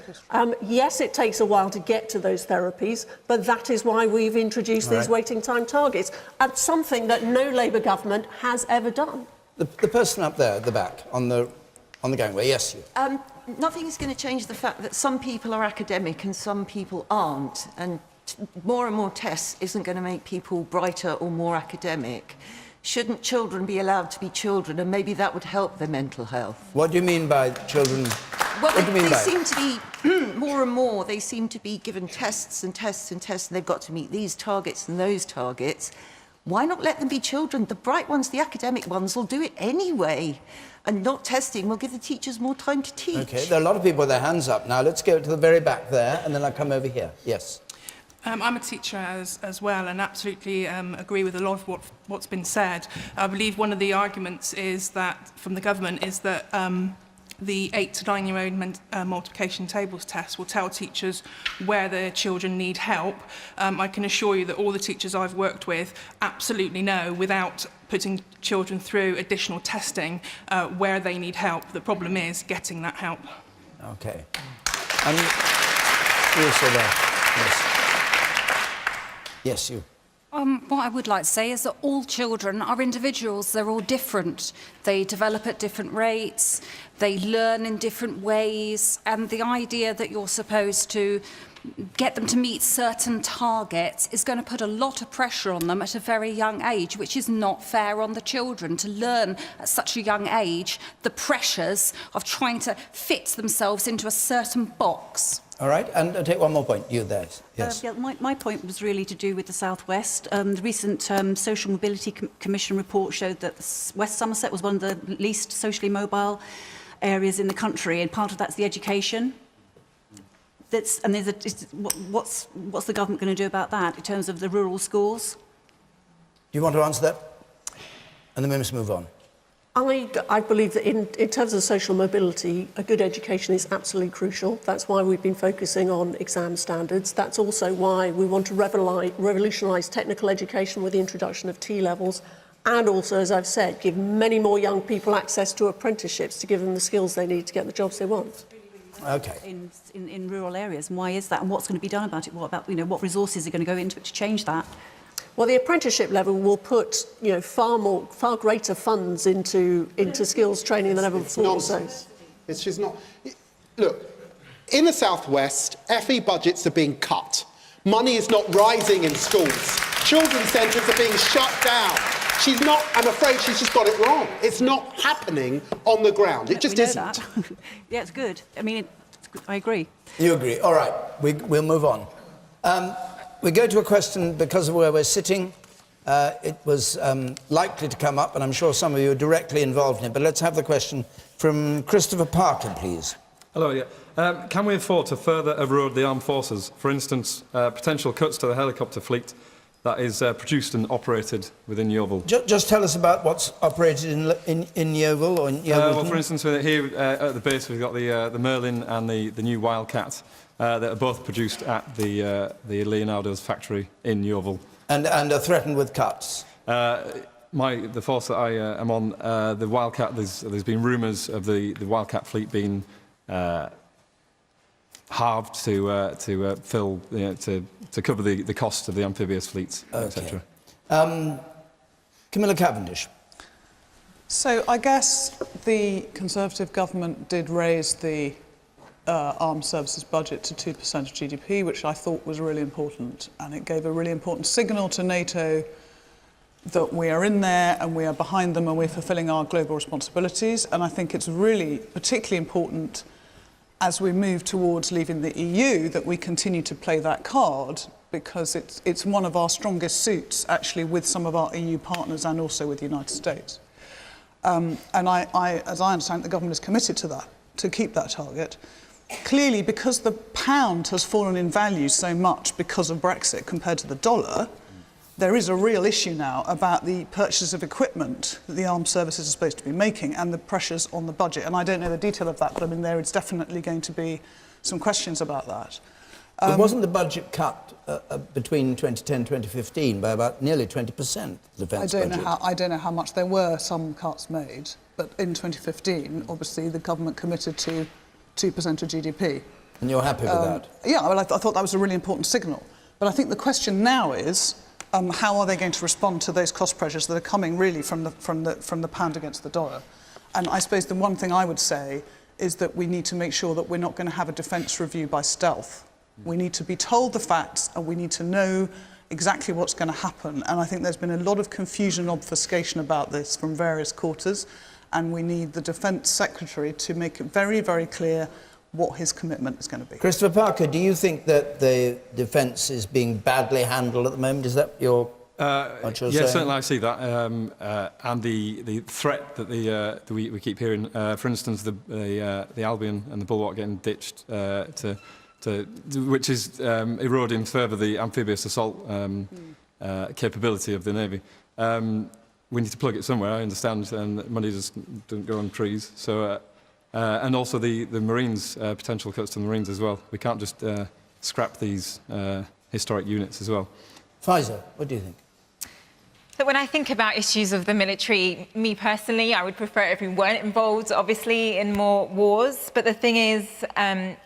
Yes, it takes a while to get to those therapies, but that is why we've introduced these waiting time targets, and something that no Labour government has ever done. The person up there at the back, on the gangway, yes, you. Nothing is going to change the fact that some people are academic and some people aren't. And more and more tests isn't going to make people brighter or more academic. Shouldn't children be allowed to be children, and maybe that would help their mental health? What do you mean by children? Well, what do you mean they by seem to be, more and more, they seem to be given tests and tests and tests, and they've got to meet these targets and those targets. Why not let them be children? The bright ones, the academic ones, will do it anyway. And not testing will give the teachers more time to teach. Okay, there are a lot of people with their hands up now. Let's go to the very back there, and then I'll come over here. Yes. I'm a teacher as well, and absolutely agree with a lot of what's been said. I believe one of the arguments is that, from the government, is that the 8 to 9 year old multiplication tables test will tell teachers where their children need help. I can assure you that all the teachers I've worked with absolutely know, without putting children through additional testing, where they need help. The problem is getting that help. Okay. And you also there. Yes. Yes, you. What I would like to say is that all children are individuals. They're all different. They develop at different rates. They learn in different ways. And the idea that you're supposed to get them to meet certain targets is going to put a lot of pressure on them at a very young age, which is not fair on the children to learn at such a young age the pressures of trying to fit themselves into a certain box. All right, and I'll take one more point. You there. Yes. My point was really to do with the South West. The recent Social Mobility Commission report showed that West Somerset was one of the least socially mobile areas in the country, and part of that's the education. What's the government going to do about that in terms of the rural schools? Do you want to answer that? And then we must move on. I believe that in terms of social mobility, a good education is absolutely crucial. That's why we've been focusing on exam standards. That's also why we want to revolutionise technical education with the introduction of T-levels, and also, as I've said, give many more young people access to apprenticeships to give them the skills they need to get the jobs they want. Okay. In rural areas, and why is that, and what's going to be done about it? What about, what resources are going to go into it to change that? Well, the apprenticeship level will put, far greater funds into skills training than ever before. Nonsense. It's just not. Look, in the South West, FE budgets are being cut. Money is not rising in schools. Children's centres are being shut down. She's not. I'm afraid she's just got it wrong. It's not happening on the ground. It just isn't. That. Yeah, it's good. I mean, I agree. You agree. All right. We'll move on. We go to a question because of where we're sitting. It was likely to come up, and I'm sure some of you are directly involved in it, but let's have the question from Christopher Parker, please. Hello, yeah. Can we afford to further erode the armed forces? For instance, potential cuts to the helicopter fleet that is produced and operated within Yeovil. Just tell us about what's operated in Yeovil or in Yeovil. Well, for instance, here at the base we've got the Merlin and the new Wildcat. That are both produced at the Leonardo's factory in Yeovil. And are threatened with cuts? The force that I am on, the Wildcat, there's been rumours of the Wildcat fleet being halved to fill, to cover the cost of the amphibious fleets, etc. Camilla Cavendish. So I guess the Conservative government did raise the armed services budget to 2% of GDP, which I thought was really important. And it gave a really important signal to NATO that we are in there and we are behind them and we're fulfilling our global responsibilities. And I think it's really particularly important as we move towards leaving the EU that we continue to play that card, because it's one of our strongest suits, actually, with some of our EU partners and also with the United States. And as I understand, the government is committed to that, to keep that target. Clearly, because the pound has fallen in value so much because of Brexit compared to the dollar, there is a real issue now about the purchase of equipment that the armed services are supposed to be making and the pressures on the budget. And I don't know the detail of that, but I mean, there is definitely going to be some questions about that. But wasn't the budget cut between 2010 and 2015 by about nearly 20%, the defence budget? I don't know how much. There were some cuts made, but in 2015, obviously, the government committed to 2% of GDP. And you're happy with that? Yeah, well, I thought that was a really important signal. But I think the question now is, how are they going to respond to those cost pressures that are coming really from the pound against the dollar? And I suppose the one thing I would say is that we need to make sure that we're not going to have a defence review by stealth, We need to be told the facts, and we need to know exactly what's going to happen. And I think there's been a lot of confusion and obfuscation about this from various quarters, and we need the Defence Secretary to make it very, very clear what his commitment is going to be. Christopher Parker, do you think that the defence is being badly handled at the moment? Is that your... yeah, certainly I see that, and the threat that we keep hearing. For instance, the Albion and the Bulwark getting ditched, which is eroding further the amphibious assault capability of the Navy. We need to plug it somewhere. I understand, and money just doesn't go on trees. So, and also the Marines, potential cuts to the Marines as well. We can't just scrap these historic units as well. Faiza, what do you think? So when I think about issues of the military, me personally, I would prefer if we weren't involved, obviously, in more wars. But the thing is,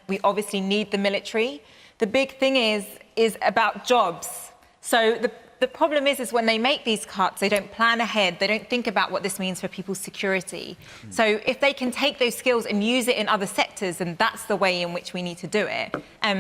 we obviously need the military. The big thing is about jobs. So the problem is when they make these cuts, they don't plan ahead. They don't think about what this means for people's security. So if they can take those skills and use it in other sectors, then that's the way in which we need to do it.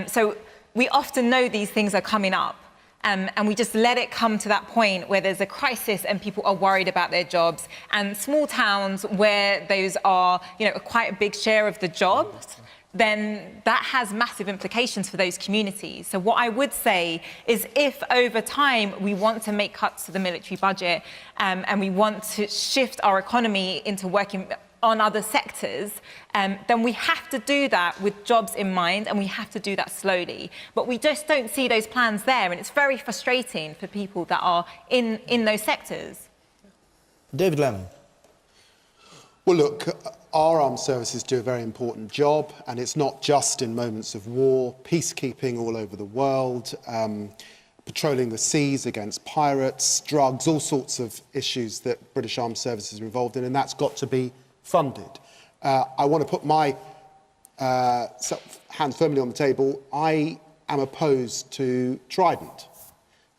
So we often know these things are coming up. And we just let it come to that point where there's a crisis and people are worried about their jobs. And small towns where those are, quite a big share of the jobs, then that has massive implications for those communities. So what I would say is if over time we want to make cuts to the military budget and we want to shift our economy into working on other sectors, then we have to do that with jobs in mind, and we have to do that slowly. But we just don't see those plans there, and it's very frustrating for people that are in those sectors. David Lemon. Well, look, our armed services do a very important job, and it's not just in moments of war, peacekeeping all over the world, patrolling the seas against pirates, drugs, all sorts of issues that British armed services are involved in, and that's got to be funded. I want to put my hands firmly on the table. I am opposed to Trident.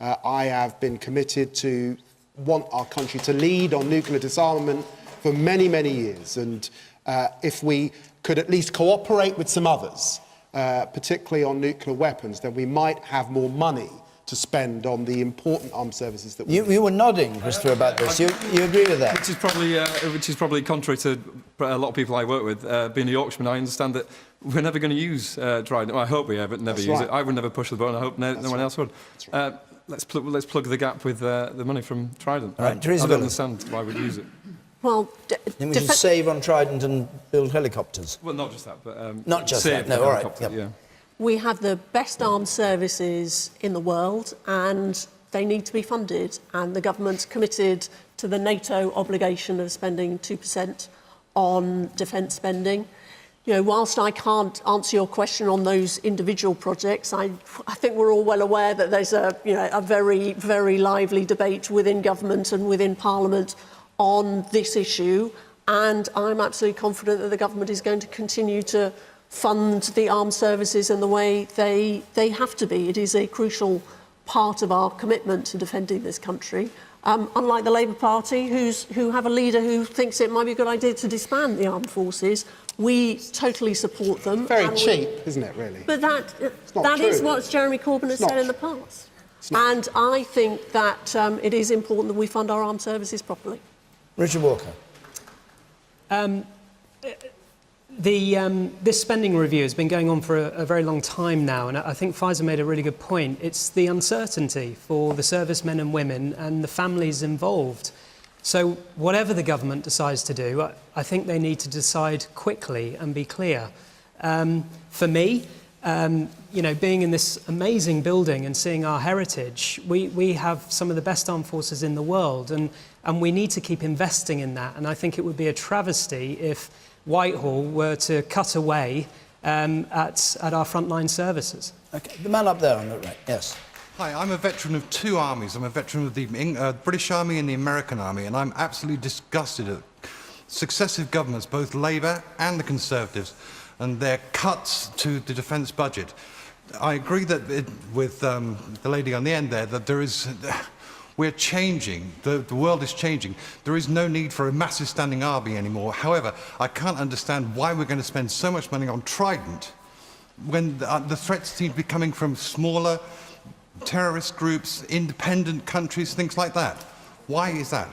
I have been committed to want our country to lead on nuclear disarmament for many, many years. And if we could at least cooperate with some others, particularly on nuclear weapons, then we might have more money to spend on the important armed services that we need. You were nodding, Christopher, about this. You agree with that? Which is probably contrary to a lot of people I work with. Being a Yorkshireman, I understand that we're never going to use Trident. Well, I hope we never use it. I would never push the button. I hope no one else would. Let's plug the gap with the money from Trident. All right, Teresa I don't understand why we'd use it. Well, then we should save on Trident and build helicopters. Well, not just that, but not just that. No, all right. Yep. Yeah. We have the best armed services in the world, and they need to be funded. And the government's committed to the NATO obligation of spending 2% on defence spending. Whilst I can't answer your question on those individual projects, I think we're all well aware that there's a very, very lively debate within government and within Parliament on this issue. And I'm absolutely confident that the government is going to continue to fund the armed services in the way they have to be. It is a crucial part of our commitment to defending this country. Unlike the Labour Party, who have a leader who thinks it might be a good idea to disband the armed forces, we totally support them. Very cheap, isn't it, really? But that is what Jeremy Corbyn has said in the past. And I think that it is important that we fund our armed services properly. Richard Walker. This spending review has been going on for a very long time now, and I think Faiza made a really good point. It's the uncertainty for the servicemen and women and the families involved. So whatever the government decides to do, I think they need to decide quickly and be clear. For me, being in this amazing building and seeing our heritage, we have some of the best armed forces in the world, and we need to keep investing in that. And I think it would be a travesty if Whitehall were to cut away at our frontline services. Okay, the man up there on the right, yes. Hi, I'm a veteran of two armies. I'm a veteran of the British Army and the American Army, and I'm absolutely disgusted at successive governments, both Labour and the Conservatives, and their cuts to the defence budget. I agree that with the lady on the end there, that there is... We're changing. The world is changing. There is no need for a massive standing army anymore. However, I can't understand why we're going to spend so much money on Trident when the threats seem to be coming from smaller terrorist groups, independent countries, things like that. Why is that?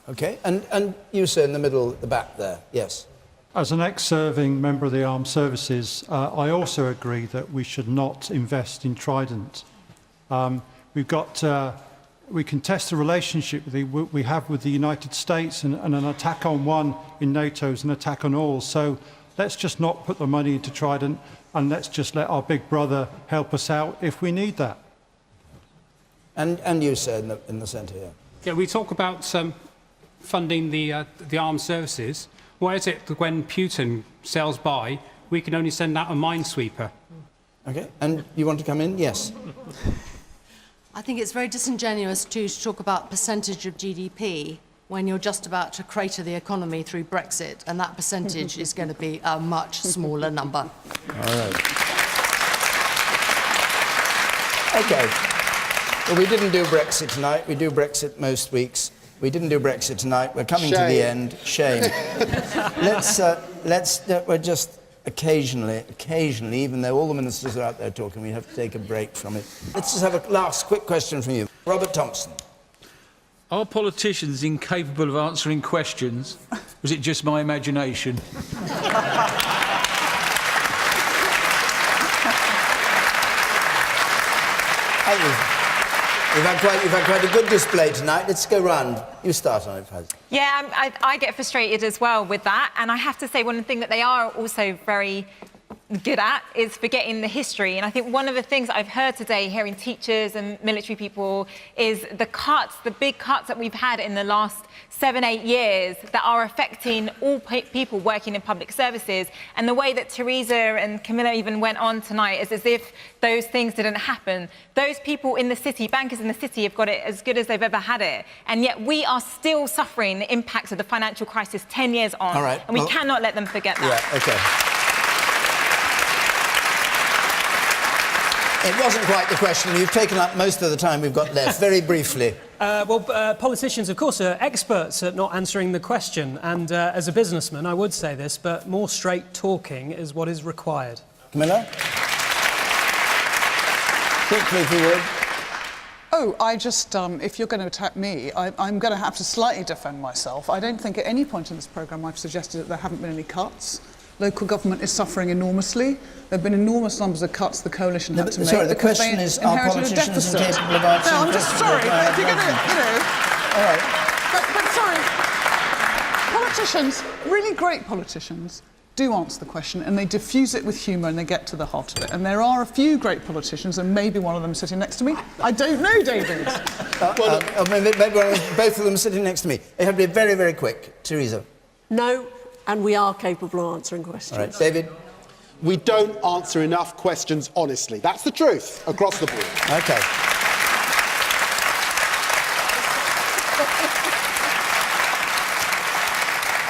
Okay, and you, sir, in the middle at the back there, yes. As an ex-serving member of the armed services, I also agree that we should not invest in Trident. We can test the relationship we have with the United States, and an attack on one in NATO is an attack on all. So let's just not put the money into Trident, and let's just let our big brother help us out if we need that. And you, sir, in the centre here. Yeah, we talk about funding the armed services. Why is it that when Putin sails by, we can only send out a minesweeper? Okay, and you want to come in? Yes. I think it's very disingenuous to talk about percentage of GDP when you're just about to crater the economy through Brexit, and that percentage is going to be a much smaller number. All right. Okay. Well, we didn't do Brexit tonight. We do Brexit most weeks. We didn't do Brexit tonight. We're coming to the end. Shame. We're just occasionally, even though all the ministers are out there talking, we have to take a break from it. Let's just have a last quick question from you. Robert Thompson. Are politicians incapable of answering questions? Was it just my imagination? You've had quite a good display tonight. Let's go round. You start on it, Faz. Yeah, I get frustrated as well with that. And I have to say, one thing that they are also very good at is forgetting the history. And I think one of the things that I've heard today, hearing teachers and military people, is the big cuts that we've had in the last 7-8 years that are affecting all people working in public services. And the way that Theresa and Camilla even went on tonight is as if those things didn't happen. Those people in the city, bankers in the city, have got it as good as they've ever had it. And yet we are still suffering the impacts of the financial crisis 10 years on. All right. And we cannot let them forget that. Yeah, OK. It wasn't quite the question. You've taken up most of the time we've got left. Very briefly. Politicians, of course, are experts at not answering the question. And as a businessman, I would say this, but more straight talking is what is required. Camilla? Quickly, if you would. Oh, I just, if you're going to attack me, I'm going to have to slightly defend myself. I don't think at any point in this programme I've suggested that there haven't been any cuts. Local government is suffering enormously. There have been enormous numbers of cuts the coalition had to make. Sorry, the question is, are politicians incapable of answering? No, I'm just sorry. If you're going to, All right. But sorry, politicians, really great politicians, do answer the question and they diffuse it with humour and they get to the heart of it. And there are a few great politicians, and maybe one of them sitting next to me. I don't know, David. Maybe both of them sitting next to me. It have to be very, very quick. Theresa. No, and we are capable of answering questions. All right, David. We don't answer enough questions honestly. That's the truth across the board. OK.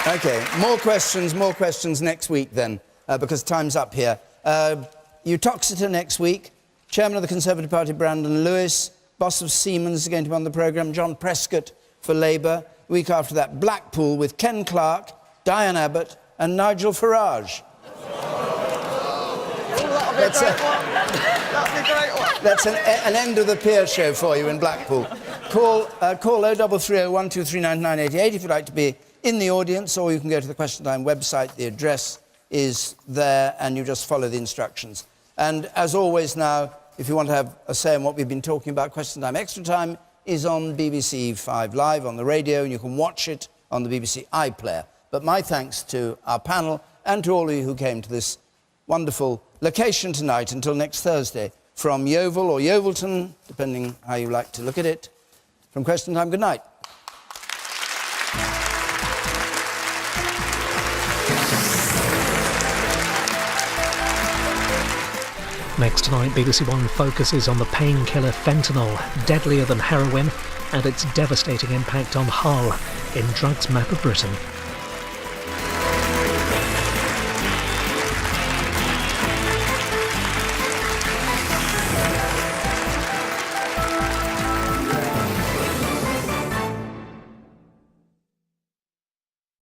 OK, more questions next week then, because time's up here. Uttoxeter next week. Chairman of the Conservative Party, Brandon Lewis. Boss of Siemens is going to be on the programme. John Prescott for Labour. Week after that, Blackpool with Ken Clarke, Diane Abbott and Nigel Farage. That's an end of the Pier show for you in Blackpool. Call 0330 123 9988 if you'd like to be in the audience, or you can go to the Question Time website. The address is there, and you just follow the instructions. And as always now, if you want to have a say on what we've been talking about, Question Time Extra Time is on BBC 5 Live on the radio, and you can watch it on the BBC iPlayer. But my thanks to our panel and to all of you who came to this wonderful location tonight. Until next Thursday, from Yeovil or Yeovilton, depending how you like to look at it, from Question Time, good night. Next tonight, BBC One focuses on the painkiller fentanyl, deadlier than heroin, and its devastating impact on Hull in Drugs Map of Britain.